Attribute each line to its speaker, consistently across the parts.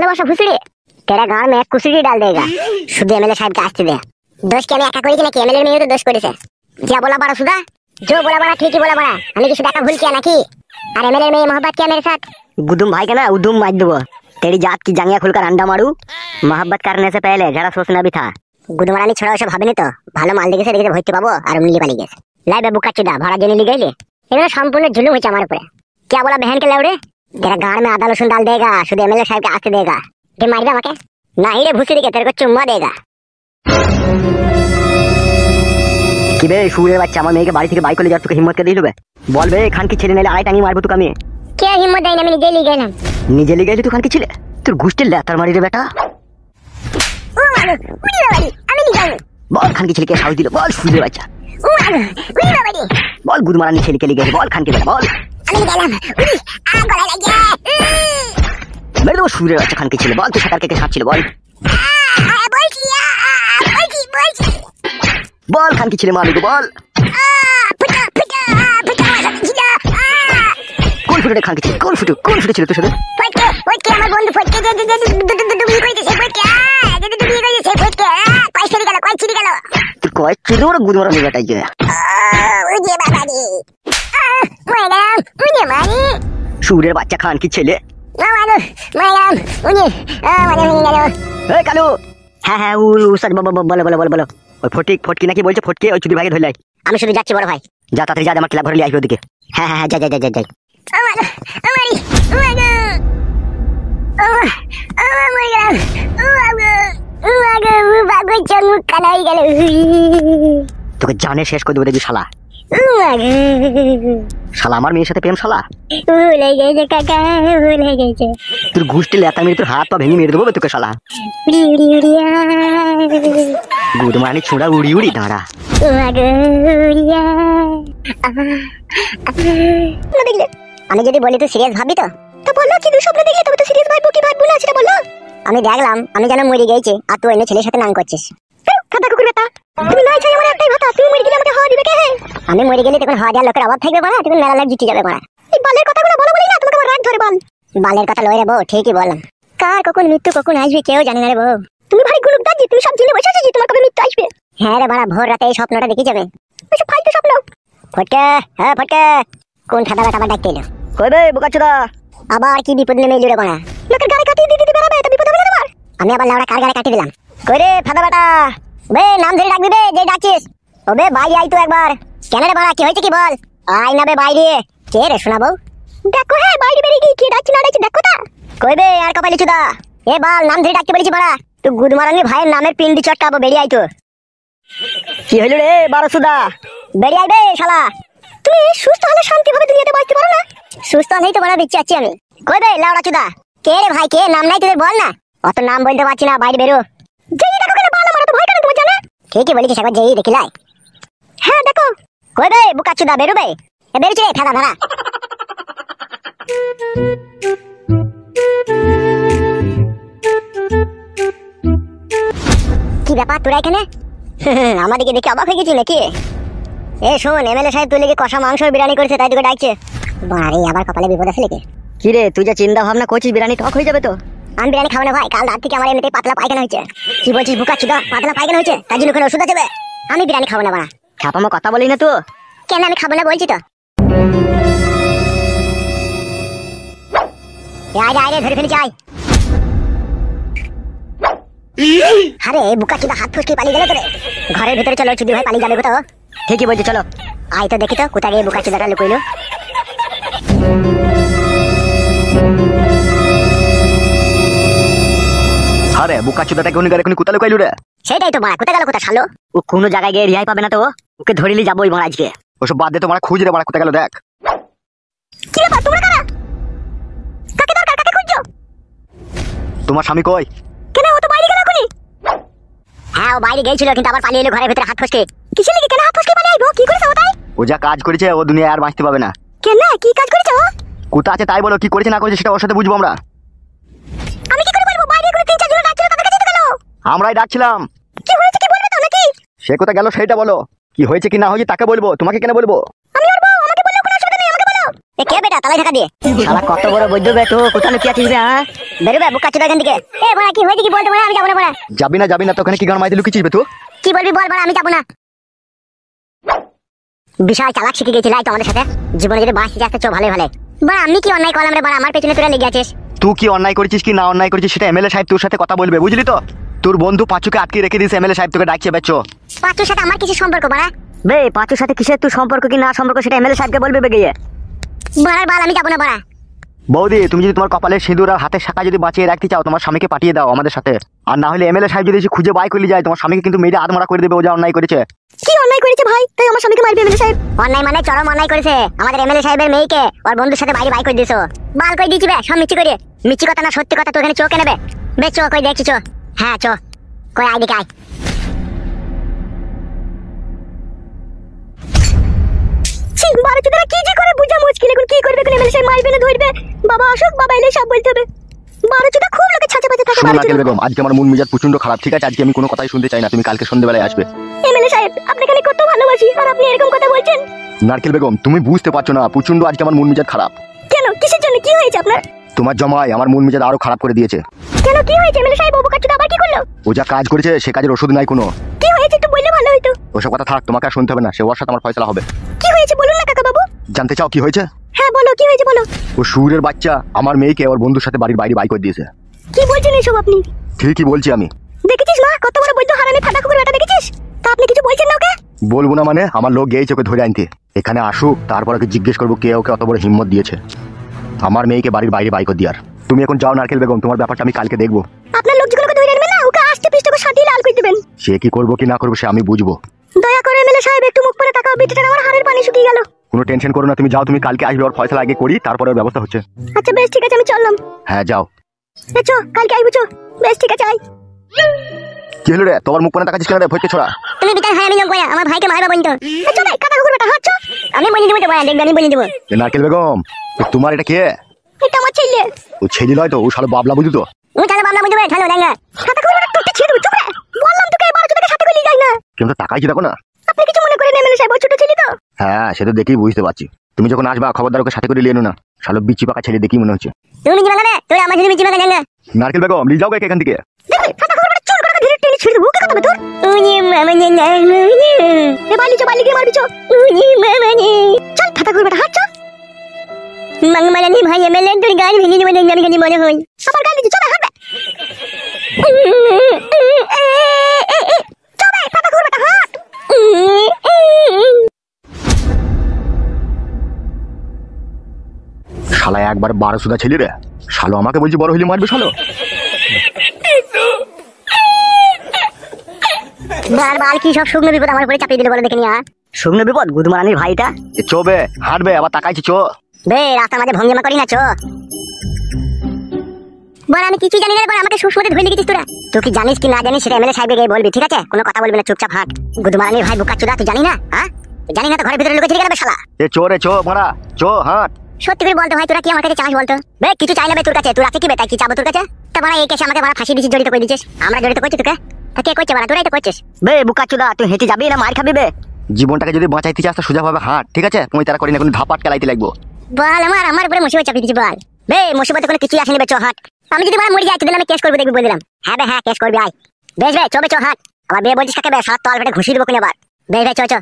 Speaker 1: ভালোবাসা भुसड़ी तेरा गांव में एक कुसड़ी डाल देगा শুধু এমএলএ সাহেবকে আসতে দে দোষ কি আমি একা করেছি নাকি এমএলএ মেয়ে তো দোষ করেছে যা बोला बड़ा सुधा जो बोला बड़ा ठीक ही बोला बड़ा আমি কি শুধু একা ভুল কিয়া নাকি আর এমএলএ মেয়ে मोहब्बत किया मेरे साथ गुदुम भाई का ना उदुम मार दूंगा तेरी जात की जांगिया खुलकर अंडा मारू मोहब्बत करने से पहले जरा सोचना भी था गुदुमारानी छोड़ा ওসব ভাবিনি তো ভালো মাল দেখেছে দেখে ভর্তি পাবো আর মিলি পালিয়ে গেছে লাই বাবু কাচুদা ভাড়া জেনে লি গেলে এগুলো সম্পূর্ণ জুলুম হয়েছে আমার উপরে क्या बोला बहन के लौड़े तेरा गाड़ में आधा लहसुन डाल देगा शुद्ध एमएलए साहब के आस्ते देगा ये मार दे मके नहीं रे भूसी के तेरे को चुम्मा देगा
Speaker 2: কি বে শুয়ে বাচ্চা আমার মেয়েকে বাড়ি থেকে বাইক করে যাওয়ার তোকে হিম্মত কে দিলবে বল বে খান কি ছেলে নাইলে আড়াই টাঙ্গি মারবো তোকে আমি
Speaker 1: क्या हिम्मत देना मैं নিজে লিয়ে গেলাম
Speaker 2: নিজে লিয়ে গেলি তুই খান কি ছেলে তোর গুষ্টির লেতার মারি রে বেটা
Speaker 1: ও মাগো উড়ি বাবারি আমি নি জানি
Speaker 2: বল খান কি ছেলেকে সাহস দিল বল শুয়ে বাচ্চা
Speaker 1: ও মাগো উড়ি বাবারি
Speaker 2: বল গুদমারানি ছেলেকে লিয়ে গেলি বল খান কি বেটা বল
Speaker 1: আমি গেলাম উড়ি আ গলা লাগে
Speaker 2: মেরে দেবো শুয়ে বাচ্চা খান কি ছেলে বল তুই সাঁতার কে সাপ ছিল বল
Speaker 1: বলছি বলছি
Speaker 2: বল খান কি ছেলে মারবি বল
Speaker 1: ফুটা ফুটা ফুটা জিলা
Speaker 2: কোন ফুটে খান কি ছেলে কোন ফুটে ছিল তোর সাথে
Speaker 1: ফটকে আমার বন্ধু ফটকে ডুবি কইতেছে ফটকে ডুবি কইতেছে ফটকে কয় ছিড়ি গেল
Speaker 2: তুই কয় ছিল ওর গুদমারানি বেটাই যে
Speaker 1: ওরে বাবারি ম্যাডাম উনি মারি
Speaker 2: শুয়ের বাচ্চা খান কি ছেলে
Speaker 1: ম্যাডাম উনি মানে হয়ে গেল
Speaker 2: এই কালু হ্যাঁ হ্যাঁ ও স্যার বলো ওই ফটকি নাকি বলছে ফটকে ওই চুদি ভাগে ধরলাই
Speaker 1: আমি শুধু যাচ্ছি বড় ভাই
Speaker 2: যা তাড়াতাড়ি যা আমার ক্লাব ঘরে নিয়ে আসবে ওদিকে হ্যাঁ যাই তোকে জানে শেষ করে দেবো দেখবি শালা শালা আমার মেয়ের সাথে প্রেম শালা তোর ঘুষটি লেতা মেরে তোর হাত পা ভেঙে মেরে দেবো তোকে শালা গুড মানে ছোড়া উড়ি দাঁড়া
Speaker 1: আমি যদি বলি তুই সিরিয়াস ভাবি তো বললো কি তুই স্বপ্ন দেখলে তবে তো সিরিয়াস ভাববো কি ভাববো না সেটা বললো আমি দেখলাম আমি যেন মরে গেছি আর তুই অন্য ছেলের সাথে নাং করছিস খাতা কুকুর বেটা তুমি নাই চাই আমার একটাই ভাতা তুই মরে গেলে আমাকে হাওয়া দিবে কে আমি মরে গেলে তখন হাওয়া দেওয়ার লোকের অভাব থাকবে না তখন মেলা লাগ জিতে যাবে না এই বালের কথাগুলো বলো বলি না তোমাকে আমার রাগ ধরে বল বালের কথা লয় রে বউ ঠিকই বললাম কার কখন মৃত্যু কখন আসবে কেউ জানে না রে বউ তুমি ভাই গুলুক দাজি তুমি সব জেনে বসে আছিস তোমার কবে মৃত্যু আসবে হ্যাঁ রে বাড়া ভোর রাতে এই স্বপ্নটা দেখি যাবে ওইসব ফালতু স্বপ্ন ফটকে হ্যাঁ ফটকে কোন খাতা বেটা আবার ডাকতে এলো
Speaker 2: কই বে বোকাচোদা
Speaker 1: আবার কি বিপদ নেমে এলো রে বাড়া লোকের গাড়ি কাটিয়ে দিতে বেরাবে তো বিপদ হবে না তোমার আমি আবার লাউড়া কার গাড়ি কাটিয়ে দিলাম কই রে ফাদা বেটা বে নাম ধরে ডাকবি বে যে ডাকছিস ওবে বাইরে আই তো একবার কেন রে বাড়া কি হয়েছে কি বল আয় না বে বাইরে কে রে শোনাবো দেখো হ্যাঁ বাইরে বেরিয়ে গিয়ে কি ডাকছি না ডাকছি দেখো তা কই বে আর কপালি চুদা এ বাল নাম ধরে ডাকতে বলেছি বাড়া তুই গুদমারানি ভাইয়ের নামের পিন্ডি চটকাবো বেরিয়ে আই তো
Speaker 2: কি হইল রে বারোসুদা
Speaker 1: বেরিয়ে আইবে শালা তুমি সুস্থ হলে শান্তিভাবে দুনিয়াতে বাঁচতে পারো না সুস্থ হলেই তো বড় বিচ্ছি আছি আমি কই বে লাউড়া চুদা কে রে ভাই কে নাম নাই তোদের বল না অত নাম বলতে পারছি না বাইরে বেরো যেই দেখো কেন বাল আমার তো ভয় কেন তোমার জানা ঠিকই বলেছিস একবার যেই দেখিলাই হ্যাঁ দেখো কই বে বুকা চুদা বেরো বে এ বেরোচ্ছে রে ফেদা ধরা কি ব্যাপার তোরা এখানে আমাদেরকে দেখে অবাক হয়ে গেছি নাকি এ শোন এমএলএ সাহেব তুই লেগে কষা মাংস বিরিয়ানি করেছে তাই তোকে ডাকছে বাড়ি আবার কপালে বিপদ আছে নাকি
Speaker 2: কি রে তুই যা চিন্তা ভাবনা করছিস বিরিয়ানি টক হয়ে যাবে তো
Speaker 1: আমি বিরিয়ানি খাবো না ভাই কাল রাত থেকে আমার এমনিতেই পাতলা পায়খানা হয়েছে কি বলছিস বুকা চুদা পাতলা পায়খানা হয়েছে তার জন্য কোনো ওষুধ আছে আমি বিরিয়ানি খাবো না বাড়া
Speaker 2: ছাপামো কথা বলি না তো
Speaker 1: কেন আমি খাবো না বলছি তো আয় ধরে ফেলি চাই আরে বুকা চুদা হাত ফুসকি পালিয়ে গেল তোরে ঘরের ভিতরে চলো চুদি ভাই পালিয়ে যাবে কোথাও
Speaker 2: ঠিকই বলছি চলো
Speaker 1: আয় তো দেখি তো কোথায় গিয়ে বুকা চুদাটা লুকইলো
Speaker 2: আরে বোকাচোদাটাকে উনি গারে কোথায় লুকাইলো রে
Speaker 1: সেটাই তো মারা কোথায় গেল কোথায় শালো
Speaker 2: ও কোনো জায়গায় গিয়ে রিহাই পাবে না তো ওকে ধরিলি যাবোই মারা আজকে ওসব বাদ দে তো মারা খুঁজ রে মারা কোথায় গেল দেখ
Speaker 1: কি ব্যাপার তোমরা কারা কাকে দরকার কাকে খুঁজছো
Speaker 2: তোমার স্বামী কই
Speaker 1: কেন ও তো বাইরে গেল এখনই হ্যাঁ ও বাইরে গিয়েছিল কিন্তু আবার পালিয়ে এলো ঘরের ভিতরে হাত ফসকে কিসের লাগি কেন হাত ফসকে পালিয়ে আইবো কি করেছে ও তাই
Speaker 2: ও যা কাজ করেছে ও দুনিয়ায় আর বাঁচতে পাবে না
Speaker 1: কেন কি কাজ করেছে ও
Speaker 2: কোথা আছে তাই বলো কি করেছে না করেছে সেটা ওর সাথে বুঝবো আমরা
Speaker 1: আমি কি করে বলবো বাইরে করে তিন চার জন ডাকছিল তাদের কাছে গেল
Speaker 2: আমরাই ডাকছিলাম
Speaker 1: কি হয়েছে কি বলবে তো নাকি
Speaker 2: সে কোথায় গেল সেটা বলো কি হয়েছে কি না হয়েছে তাকে বলবো তোমাকে কেন বলবো
Speaker 1: এ কে বেটা তালাই ঢাকা দিয়ে?
Speaker 2: শালা কত বড় বৈদ্য বে তো কোথায় লুকিয়ে আছিস বে? হ্যাঁ
Speaker 1: বেরোবে বুকা চোদা এখান থেকে। এ বড়া কি হয়েছে কি বলতে বড়া, আমি যাবো না বড়া।
Speaker 2: যাবি না তো ওখানে কি গান মাইতে লুকিয়েছিস বে তুই?
Speaker 1: কি বলবি বল বড়া, আমি যাবো না। বিশাল চালাক শিখে গেছিস তো আমাদের সাথে। জীবনে যদি বাঁচতে চাস তো চো ভালো ভালো। বড়া আমি কি অন্যায় করলাম রে বড়া, আমার পেছনে তোরা লেগে আছিস।
Speaker 2: তুই কি অন্যায় করেছিস কি না অন্যায় করেছিস সেটা এমএলএ সাহেব তোর সাথে কথা বলবে, বুঝলি তো? তোর বন্ধু পাঁচুকে আটকে রেখে দিয়েছে, এমএলএ সাহেব তোকে ডাকছে বেচো।
Speaker 1: পাঁচুর সাথে আমার কিছু সম্পর্ক বড়া?
Speaker 2: বে পাঁচুর সাথে কিসের তুই সম্পর্ক কি না সম্পর্ক সেটা এমএলএ সাহেবকে বলবে বে গিয়ে।
Speaker 1: বড়ার বাল, আমি যাবো না বড়া।
Speaker 2: বৌদি তুমি যদি তোমার কপালে সিঁদুর আর হাতের শাখা যদি বাঁচিয়ে রাখতে চাও তোমার স্বামীকে পাঠিয়ে দাও আমাদের সাথে। আর না হলে এমএলএ সাহেব যদি এসে খুঁজে বাই করে যায় তোমার স্বামীকে কিন্তু মেরে আধমরা করে দেবে, ও যা অন্যায় করেছে।
Speaker 1: কি অন্যায় করেছে ভাই তাই আমার স্বামীকে মারবে এমএলএ সাহেব? অন্যায় মানে চরম অন্যায় করেছে। আমাদের এমএলএ সাহেবের মেয়েকে ওর বন্ধুর সাথে বাইরে বাই করে দিয়েছো। বাল কই দিয়েছি বে সব মিষ্টি করে। মিষ্টি কথা না সত্যি কথা, তো এখানে চোখে নেবে বে। চো কই দেখছি চো। হ্যাঁ চো কই আই দিকে আয়। বারো চোদারা কি যে করে বুঝা মুশকিল, এখন কি করবে? কোন এমএলএ সাহেব মারবে না ধরবে? বাবা আসুক, বাবা এলে সব বলতে হবে। বারো চোদা খুব লোকে ছাঁচে পাচে থাকে।
Speaker 2: শোনো নারকেল বেগম, আজকে আমার মন মেজাজ প্রচন্ড খারাপ, ঠিক আছে? আজকে আমি কোনো কথাই শুনতে চাই না, তুমি কালকে সন্ধ্যেবেলায় আসবে।
Speaker 1: এমএলএ সাহেব আপনাকে আমি কত ভালোবাসি আর আপনি এরকম কথা বলছেন?
Speaker 2: নারকেল বেগম তুমি বুঝতে পারছো না, প্রচন্ড আজকে আমার মন মেজাজ খারাপ।
Speaker 1: কেন, কিসের জন্য, কি হয়েছে আপনার?
Speaker 2: তোমার জমাই আমার মন মেজাজ আরো খারাপ করে দিয়েছে।
Speaker 1: কেন কি হয়েছে এমএলএ সাহেব? বাবু কাচ্চুদা আবার কি করলো?
Speaker 2: ও যা কাজ করেছে সে কাজের ওষুধ নাই কোনো।
Speaker 1: কি হয়েছে একটু বললে ভালো হতো।
Speaker 2: ওসব কথা থাক, তোমাকে আর শুনতে হবে না, সে ওর সাথে আমার ফয়সালা হবে।
Speaker 1: কি হয়েছে বলুন না কাকা বাবু।
Speaker 2: জানতে চাও কি হয়েছে?
Speaker 1: হ্যাঁ বলো কি হয়েছে বলো।
Speaker 2: ও সুরের বাচ্চা আমার মেয়েকে ওর বন্ধুর সাথে বাড়ির বাইরে বাই করে দিয়েছে।
Speaker 1: কি বলছেন এসব আপনি?
Speaker 2: ঠিকই বলছি আমি।
Speaker 1: দেখেছিস মা কত বড় বৈদ্য হারামি ফাটা কুকুর বেটা, দেখেছিস? তা আপনি কিছু বলছেন না ওকে?
Speaker 2: বলবো না মানে? আমার লোক গিয়েছে ওকে ধরে আনতে। এখানে আসুক তারপর ওকে জিজ্ঞেস করবো কে ওকে অত বড় হিম্মত দিয়েছে আমার মেয়েকে বাড়ির বাইরে বাই করে দিয়ার। তুমি এখন যাও নারকেল বেগম, তোমার ব্যাপারটা আমি কালকে দেখবো।
Speaker 1: আপনার লোক যেগুলোকে ধরে আনবেন না, ওকে আস্তে পিষ্টে করে সাটিয়ে লাল করে দিবেন।
Speaker 2: সে কি করবো কি না করবো সে আমি বুঝবো।
Speaker 1: দয়া করে এমএলএ সাহেব একটু মুখ পরে তাকাও, বিটিটা আমার হাড়ের পানি শুকিয়ে গেল।
Speaker 2: কোনো টেনশন করো না, তুমি যাও, তুমি কালকে আসবে, ওর ফয়সালা আগে করি তারপরে ওর ব্যবস্থা হচ্ছে।
Speaker 1: আচ্ছা বেশ ঠিক আছে, আমি চললাম।
Speaker 2: হ্যাঁ যাও।
Speaker 1: চো কালকে আইবো চো। বেশ ঠিক আছে আই।
Speaker 2: কি হলো রে, তোমার মুখ কোনে তাকাচ্ছিস কেন রে ভয়কে ছোড়া?
Speaker 1: তুমি বিটার হয় আমি লোক বয়া, আমার ভাইকে মারবা বলতো। চো ভাই কাকা কুকুর বেটা, হাত চো। আমি বলি দিব তো বয়া, দেখবে আমি বলি দিব।
Speaker 2: এ নারকেল বেগম তোমার এটা কে?
Speaker 1: এটা আমার ছেলে।
Speaker 2: ও ছেলে নয় তো, ও শালা বাবলা বুঝি তো।
Speaker 1: ও তাহলে বাবলা বুঝবে ঠালো ডাঙ্গা। কাকা কুকুর বেটা টুটে ছেড়ে দেব, চুপ রে। বললাম তোকে এবার তোকে সাথে করে নিয়ে যাই না।
Speaker 2: কিন্তু তাকাইছি দেখো না।
Speaker 1: আপনি কিছু মনে করেন এমএলএ সাহেব, ও ছোট ছেলে তো।
Speaker 2: হ্যাঁ সে তো দেখেই বুঝতে পারছি। তুমি যখন আসবা খবরদার ওকে সাথে করে নিয়ে এনো না, শালো বিচি পাকা ছেলে দেখি মনে হচ্ছে।
Speaker 1: তুমি নিয়ে যাবে না, তুই আমার সাথে নিয়ে যাবে ডাঙ্গা।
Speaker 2: নারকেল বেগম নিয়ে যাও এখান থেকে।
Speaker 1: দেখবে কাকা কুকুর বেটা চুল করে ধীরে টেনে ছেড়ে দেব, ওকে কথা বল তোর। উনি মামনি না মুনি এ বালি চো, বালি গিয়ে মারবি চো। উনি মামনি চল কাকা কুকুর বেটা, হাত চো। মাংমালানি ভাই এমএলএ তোর গাড়ি ভেঙে দেব, দেখবে আমি খালি মনে হই। আবার গাড়ি দিচ্ছি, চল হাঁটবে। চল কাকা কুকুর বেটা হাঁট।
Speaker 2: শালা একবার 12 সুদা ছেলে রে, শালো আমাকে বলছি বড় হইলে মারবে শালো।
Speaker 1: বারবার কি সব শুকনো বিপদ আমার উপরে চাপিয়ে দিলে বলে দেখে নিয়া।
Speaker 2: শুকনো বিপদ গুদমারানির ভাইটা। চো বে হাঁটবে, আবার তাকাইছি চো।
Speaker 1: বে রাস্তার মাঝে ভঙ্গিমা করি না চো। বল আমি কিছুই জানি না বল, আমাকে সুসমতে ধরে লিখেছিস তোরা। তুই কি জানিস কি না জানিস সেটা এমএলএ সাহেবকে গিয়ে বলবি, ঠিক আছে? কোনো কথা বলবি না, চুপচাপ হাঁট। গুদমারানির ভাই বুকা চুদা, তুই জানি না? হ্যাঁ জানি না তো ঘরের ভিতরে লুকিয়ে গেল শালা।
Speaker 2: এ চো রে চো মারা চো হাঁট।
Speaker 1: সত্যি করে বলতো ভাই তোরা কি আমার কাছে চাস বলতো? বে কিছু চাই না বে তোর কাছে, তুই রাখে কি বে, তাই কি চাবো তোর কাছে? তা বড়া এই কেসে আমাকে বড়া ফাঁসি দিছিস, জড়িত করে দিছিস। আমরা জড়িত করছি তোকে? তা কে করছে বড়া? তোরাই তো করছিস।
Speaker 2: বে বুকা চুদা তুই হেঁটে যাবি না মার খাবি বে? জীবনটাকে যদি বাঁচাইতে চাস তো সোজা ভাবে হাঁট, ঠিক আছে? তুমি তারা করি না কোনো ধাপাট কেলাইতে লাগবো।
Speaker 1: বল আমার উপরে মুসিবত চাপিয়ে দিছিস বল। বে মুসিবতে কোনো কিছু আসেনি বে, চো হাঁট। আমি যদি বড়া মরে যাই তোদের আমি কেস করবো, দেখবি বলে দিলাম। হ্যাঁ বে হ্যাঁ কেস করবি, আয়। বেশ বে চো বে চো হাঁট। আবার বে বলছিস কাকে বে? সাত তল পেটে ঘুষি দেবো কোন আবার। বেশ বে চো চো।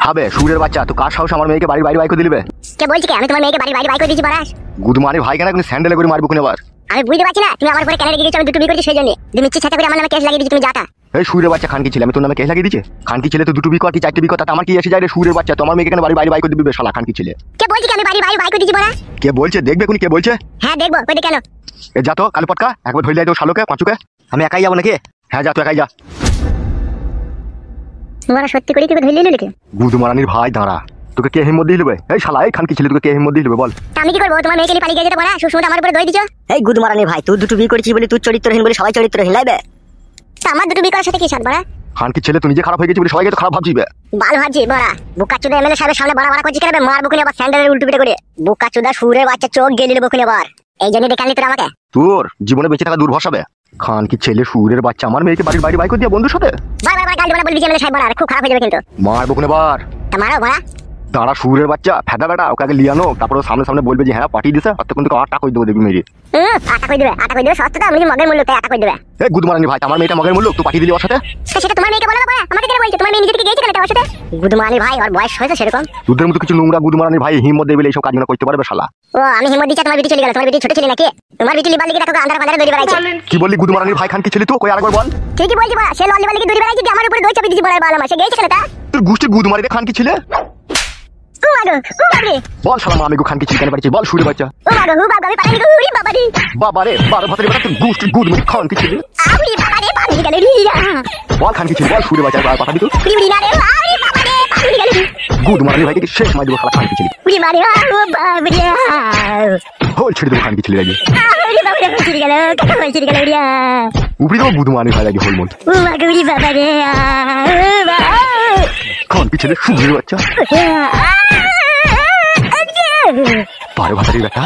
Speaker 2: হবে সুরের বাচ্চা, তুই কার সাহস আমার মেয়েকে বাড়ির বাইরে বাই করে দিলিবে?
Speaker 1: কে বলছি কি আমি তোমার মেয়েকে বাড়ির বাইরে বাই করে দিয়েছি বড়া?
Speaker 2: গুদমারানির ভাই কেন কোনো স্যান্ডেলে করে মারবো কোন আবার?
Speaker 1: আমি বুঝতে পারছি না তুমি আমার উপরে কেন রেগে গেছো, আমি দুটো বিয়ে করেছি সেই জন্য। তুমি মিচ্ছি ছাতা করে আমার নামে কেস লাগিয়ে দিয়েছি, তুমি যাতা।
Speaker 2: এই সুরের বাচ্চা খানকি ছেলে, আমি তোর নামে কেস লাগিয়ে দিয়েছি? খানকি ছেলে তো দুটো বিকো আর কি চারটে বিকো, তাতে আমার কি এসে যায় রে? সুরের বাচ্চা তোমার মেয়েকে কেন বাড়ির বাইরে বাই করে দিবি শালা খানকি ছেলে?
Speaker 1: কে বলছি কি আমি বাড়ির বাইরে বাই করে দিয়েছি বড়া?
Speaker 2: কে বলছে দেখবে কোন? কে বলছে?
Speaker 1: হ্যাঁ দেখবো, কই কেন?
Speaker 2: এ যা তো কালো পটকা, একবার ধরে যাই তো শালোকে পাঁচুকে। আমি একাই যাবো নাকি? হ্যাঁ যা তুই একাই যা।
Speaker 1: বড়া সত্যি করে তোকে ধরে নিলি নাকি?
Speaker 2: গুদমারানির ভাই দাঁড়া, তোকে কে হিম্মত দিয়ে দিবে? এই শালা এই খানকি ছেলে তোকে কে হিম্মত দিয়ে দিবে বল?
Speaker 1: তা আমি কি করবো? তোমার মেয়েকে নিয়ে পালিয়ে যেতে বড়া, সুসমতে আমার উপরে দই দিছো।
Speaker 3: এই গুদমারানি ভাই তুই দুটো বিয়ে করেছিস বলে তুই চরিত্রহীন বলে সবাই চরিত্রহীন লাগবে।
Speaker 1: তা আমার দুটো বিয়ে করার সাথে কি সাথ বড়া?
Speaker 2: খানকি ছেলে তুই নিজে খারাপ হয়ে গেছিস বলে সবাইকে তো খারাপ ভাবছিবে।
Speaker 1: বাল ভাবছি বড়া, বুকাচুদা এমএলএ সাহেবের সামনে বড় বড় করছিস কেন? মারবো কিনা আবার স্যান্ডেলের উল্টো পিঠে করে। বুকাচুদা সুরের বাচ্চা চোখ গেলি দেবো কিনা আবার। এই জন্য ডেকে আনলি তোরা আমাকে?
Speaker 2: তোর জীবনে বেঁচে থাকা দুর্ভরসাবে। খান কি ছেলে সুরের বাচ্চা আমার মেয়েকে বাড়ির বাইরে বাইক দিয়ে বন্ধুর সাথে
Speaker 1: বারবার গাল দেবে না, বলবি যে এমএলএ সাহেব বড়া, খুব খারাপ হয়ে যাবে কিন্তু।
Speaker 2: মারবো কোনে বার
Speaker 1: তা মারো বড়া।
Speaker 2: দাঁড়া সুরের বাচ্চা ফেদা বেটা, ওকে আগে লিয়ানো, তারপর ও সামনে সামনে বলবে যে হ্যাঁ পাঠিয়ে দিছে, আর তখন তোকে 8 টাকা করে দেবো দেখবি মেরে।
Speaker 1: আটা কই দেবে, আটা কই দেবে, সস্তা দাম, মগের মূল্য, তাই আটা কই দেবে।
Speaker 2: এই গুদমারানি ভাই, আমার মেয়েটা মগের মূল্য তুই পাঠিয়ে দিলি ওর সাথে?
Speaker 1: তা সেটা তোমার মেয়েকে বলো না বড়া, আমাকে কেন বলছো? তোমার মেয়ে নিজে থেকে গিয়েছে কেন তার সাথে? গুদমানি ভাই, ওর বয়স হয়েছে সেরকম।
Speaker 2: তোদের মতো কিছু নোংরা গুদমারানি ভাই হিম্মত দেবে এইসব কাজগুলো করতে পারবে শালা?
Speaker 1: ও আমি হিম্মত দিচ্ছি, তোমার বিটি চলে গেল। তোমার বিটি ছোট ছিল নাকি? তোমার বিটি লিবার লিগে দেখো আন্ধার পান্ধারে দৌড়ে বেড়াইছে।
Speaker 2: কি বললি গুদমারানি ভাই? খান কি ছেলে তুই? কই আরেকবার বল।
Speaker 1: ঠিকই বলছি বড়া, সে লল লিবার লিগে দৌড়ে বেড়াইছে, আমার উপরে দই চাপি দিয়েছি বড়া, বাল আমার, সে গিয়েছে কেন তা?
Speaker 2: তোর গোষ্ঠী গুদমারি রে খান কি ছেলে?
Speaker 1: ও মাগো, ও মাগো,
Speaker 2: বল শালা মা, আমি খান কি ছেলে কেন পাঠিয়েছি বল সুরের বাচ্চা।
Speaker 1: ও মাগো, ও বাবা, আমি পারি গো, উড়ি বাবা রে।
Speaker 2: বাবা রে, 12 ভাতের বেটা তুই গোষ্ঠী গুদমারি খান কি ছেলে?
Speaker 1: আউরি বাবা রে, পানি গেল রে।
Speaker 2: বল খান কি ছেলে, বল সুরের বাচ্চা, আর পাঠাবি তুই?
Speaker 1: উড়ি উড়ি না রে, আউরি বাবা রে, পানি গেল রে।
Speaker 2: গুদমারানি ভাইকে শেষ মাই দেবো শালা খান কি ছেলে।
Speaker 1: উড়ি মারে, ও বাবা রে।
Speaker 2: হোল ছেড়ে দেবো খান কি ছেলে লাগে।
Speaker 1: আউরি বাবা রে, ছিড়ে গেল, কাকা ভাই ছিড়ে গেল রে।
Speaker 2: উপরে দেবো গুদমারানি ভাই লাগে হোল মন।
Speaker 1: ও মাগো, উড়ি বাবা রে,
Speaker 2: খান কি ছেলে সুরের বাচ্চা, 12 ভাতের বেটা।